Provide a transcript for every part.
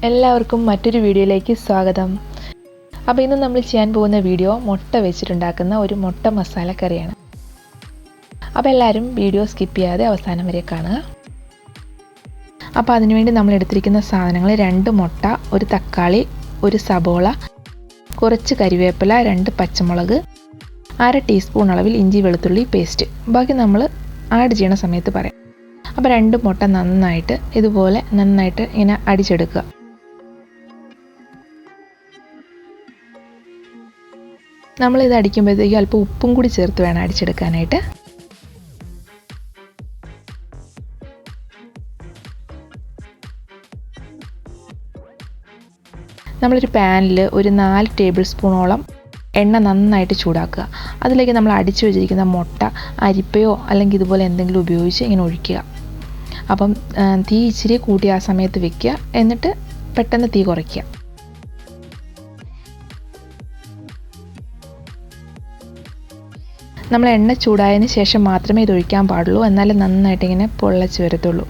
എല്ലാവർക്കും മറ്റൊരു വീഡിയോയിലേക്ക് സ്വാഗതം. അപ്പോൾ ഇന്ന് നമ്മൾ ചെയ്യാൻ പോകുന്ന വീഡിയോ മുട്ട വെച്ചിട്ടുണ്ടാക്കുന്ന ഒരു മുട്ട മസാല കറിയാണ്. അപ്പോൾ എല്ലാവരും വീഡിയോ സ്കിപ്പ് ചെയ്യാതെ അവസാനം വരെ കാണുക. അപ്പോൾ അതിനുവേണ്ടി നമ്മൾ എടുത്തിരിക്കുന്ന സാധനങ്ങൾ 2 മുട്ട, ഒരു തക്കാളി, ഒരു സബോള, കുറച്ച് കരിവേപ്പില, 2 പച്ചമുളക്, 1/2 ടീസ്പൂൺ അളവിൽ ഇഞ്ചി വെളുത്തുള്ളി പേസ്റ്റ്. ബാക്കി നമ്മൾ ആഡ് ചെയ്യുന്ന സമയത്ത് പറയാം. അപ്പോൾ 2 മുട്ട നന്നായിട്ട് ഇതുപോലെ ഇങ്ങനെ അടിച്ചെടുക്കുക. നമ്മളിത് അടിക്കുമ്പോഴത്തേക്കും അല്പം ഉപ്പും കൂടി ചേർത്ത് വേണം അടിച്ചെടുക്കാനായിട്ട്. നമ്മളൊരു പാനിൽ ഒരു 4 ടേബിൾ സ്പൂണോളം എണ്ണ നന്നായിട്ട് ചൂടാക്കുക. അതിലേക്ക് നമ്മൾ അടിച്ചു വെച്ചിരിക്കുന്ന മുട്ട അരിപ്പയോ അല്ലെങ്കിൽ ഇതുപോലെ എന്തെങ്കിലും ഉപയോഗിച്ച് ഇങ്ങനെ ഒഴിക്കുക. അപ്പം തീ ഇച്ചിരി കൂട്ടി ആ സമയത്ത് വെക്കുക, എന്നിട്ട് പെട്ടെന്ന് തീ കുറയ്ക്കുക. നമ്മൾ എണ്ണ ചൂടായതിന് ശേഷം മാത്രമേ ഇത് ഒഴിക്കാൻ പാടുള്ളൂ, എന്നാലും നന്നായിട്ട് ഇങ്ങനെ പൊള്ളച്ച് വരത്തുള്ളൂ.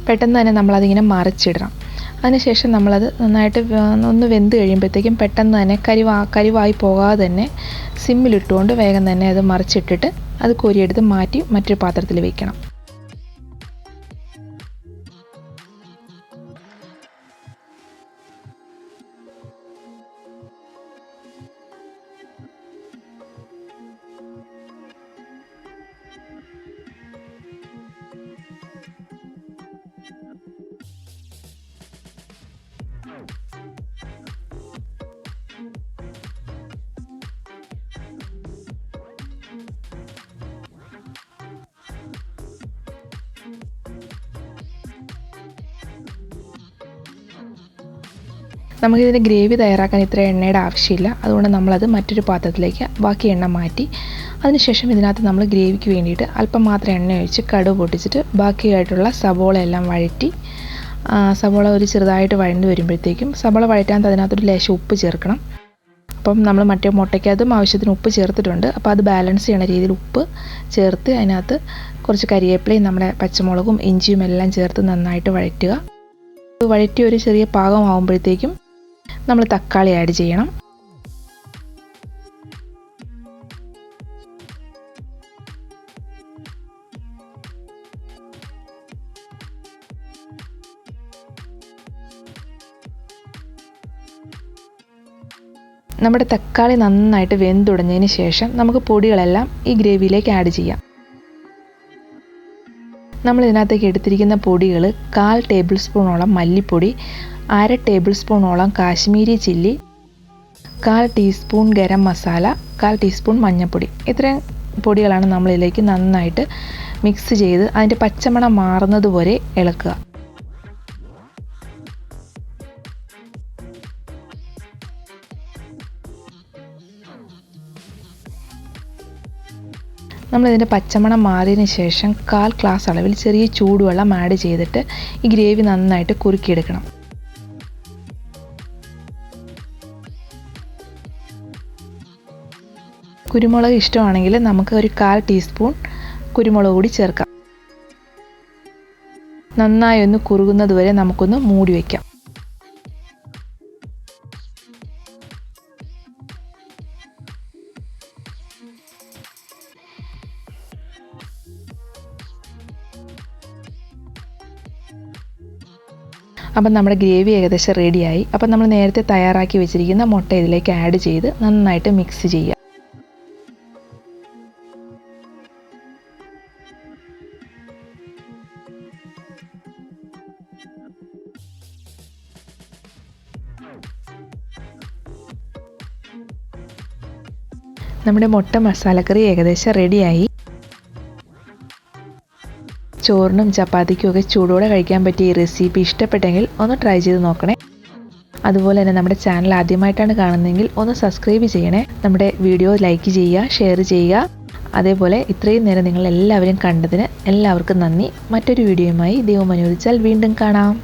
പെട്ടെന്ന് തന്നെ നമ്മളതിങ്ങനെ മറിച്ചിടണം. അതിനുശേഷം നമ്മളത് നന്നായിട്ട് ഒന്ന് വെന്ത് കഴിയുമ്പോഴത്തേക്കും പെട്ടെന്ന് തന്നെ കരിവായി പോകാതെ തന്നെ സിമ്മിലിട്ടുകൊണ്ട് വേഗം തന്നെ അത് മറിച്ചിട്ടിട്ട് അത് കോരിയെടുത്ത് മാറ്റി മറ്റൊരു പാത്രത്തിൽ വയ്ക്കണം. നമുക്കിതിൻ്റെ ഗ്രേവി തയ്യാറാക്കാൻ ഇത്ര എണ്ണയുടെ ആവശ്യമില്ല. അതുകൊണ്ട് നമ്മളത് മറ്റൊരു പാത്രത്തിലേക്ക് ബാക്കി എണ്ണ മാറ്റി അതിനുശേഷം ഇതിനകത്ത് നമ്മൾ ഗ്രേവിക്ക് വേണ്ടിയിട്ട് അല്പം മാത്രം എണ്ണ ഒഴിച്ച് കടുക് പൊട്ടിച്ചിട്ട് ബാക്കിയായിട്ടുള്ള സബോള എല്ലാം വഴറ്റി, സബോള ഒരു ചെറുതായിട്ട് വഴണ്ട് വരുമ്പോഴത്തേക്കും സബോള വഴറ്റാൻ അതിനകത്തൊരു ലേശം ഉപ്പ് ചേർക്കണം. അപ്പം നമ്മൾ മറ്റേ മുട്ടയ്ക്കകത്തും ആവശ്യത്തിന് ഉപ്പ് ചേർത്തിട്ടുണ്ട്. അപ്പോൾ അത് ബാലൻസ് ചെയ്യണ രീതിയിൽ ഉപ്പ് ചേർത്ത് അതിനകത്ത് കുറച്ച് കരിവേപ്പിലയും നമ്മുടെ പച്ചമുളകും ഇഞ്ചിയും എല്ലാം ചേർത്ത് നന്നായിട്ട് വഴറ്റുക. വഴറ്റി ഒരു ചെറിയ പാകമാകുമ്പോഴത്തേക്കും നമ്മൾ തക്കാളി ആഡ് ചെയ്യണം. നമ്മുടെ തക്കാളി നന്നായിട്ട് വെന്തുടഞ്ഞതിന് ശേഷം നമുക്ക് പൊടികളെല്ലാം ഈ ഗ്രേവിയിലേക്ക് ആഡ് ചെയ്യാം. നമ്മൾ ഇതിനകത്തേക്ക് എടുത്തിരിക്കുന്ന പൊടികൾ 1/4 ടേബിൾ സ്പൂണോളം മല്ലിപ്പൊടി, 1/2 ടേബിൾ സ്പൂണോളം Kashmiri chilli, 1/4 teaspoon garam masala, 1/4 teaspoon മഞ്ഞൾപ്പൊടി. ഇത്രയും പൊടികളാണ് നമ്മളിതിലേക്ക് നന്നായിട്ട് മിക്സ് ചെയ്ത് അതിൻ്റെ പച്ചമണം മാറുന്നത് വരെ ഇളക്കുക. നമ്മളിതിൻ്റെ പച്ചമണം മാറിയതിന് ശേഷം 1/4 ഗ്ലാസ് അളവിൽ ചെറിയ ചൂടുവെള്ളം ആഡ് ചെയ്തിട്ട് ഈ ഗ്രേവി നന്നായിട്ട് കുറുക്കിയെടുക്കണം. കുരുമുളക് ഇഷ്ടമാണെങ്കിൽ നമുക്ക് ഒരു 1/4 ടീസ്പൂൺ കുരുമുളക് കൂടി ചേർക്കാം. നന്നായി ഒന്ന് കുറുകുന്നത് വരെ നമുക്കൊന്ന് മൂടി വയ്ക്കാം. അപ്പം നമ്മുടെ ഗ്രേവി ഏകദേശം റെഡിയായി. അപ്പം നമ്മൾ നേരത്തെ തയ്യാറാക്കി വെച്ചിരിക്കുന്ന മുട്ട ഇതിലേക്ക് ആഡ് ചെയ്ത് നന്നായിട്ട് മിക്സ് ചെയ്യുക. നമ്മുടെ മുട്ട മസാലക്കറി ഏകദേശം റെഡിയായി. ചോറിനും ചപ്പാത്തിക്കും ഒക്കെ ചൂടോടെ കഴിക്കാൻ പറ്റിയ ഈ റെസിപ്പി ഇഷ്ടപ്പെട്ടെങ്കിൽ ഒന്ന് ട്രൈ ചെയ്ത് നോക്കണേ. അതുപോലെ തന്നെ നമ്മുടെ ചാനൽ ആദ്യമായിട്ടാണ് കാണുന്നതെങ്കിൽ ഒന്ന് സബ്സ്ക്രൈബ് ചെയ്യണേ. നമ്മുടെ വീഡിയോ ലൈക്ക് ചെയ്യുക, ഷെയർ ചെയ്യുക. അതേപോലെ ഇത്രയും നേരം നിങ്ങൾ എല്ലാവരും കണ്ടതിന് എല്ലാവർക്കും നന്ദി. മറ്റൊരു വീഡിയോയുമായി ദൈവം അനുവദിച്ചാൽ വീണ്ടും കാണാം.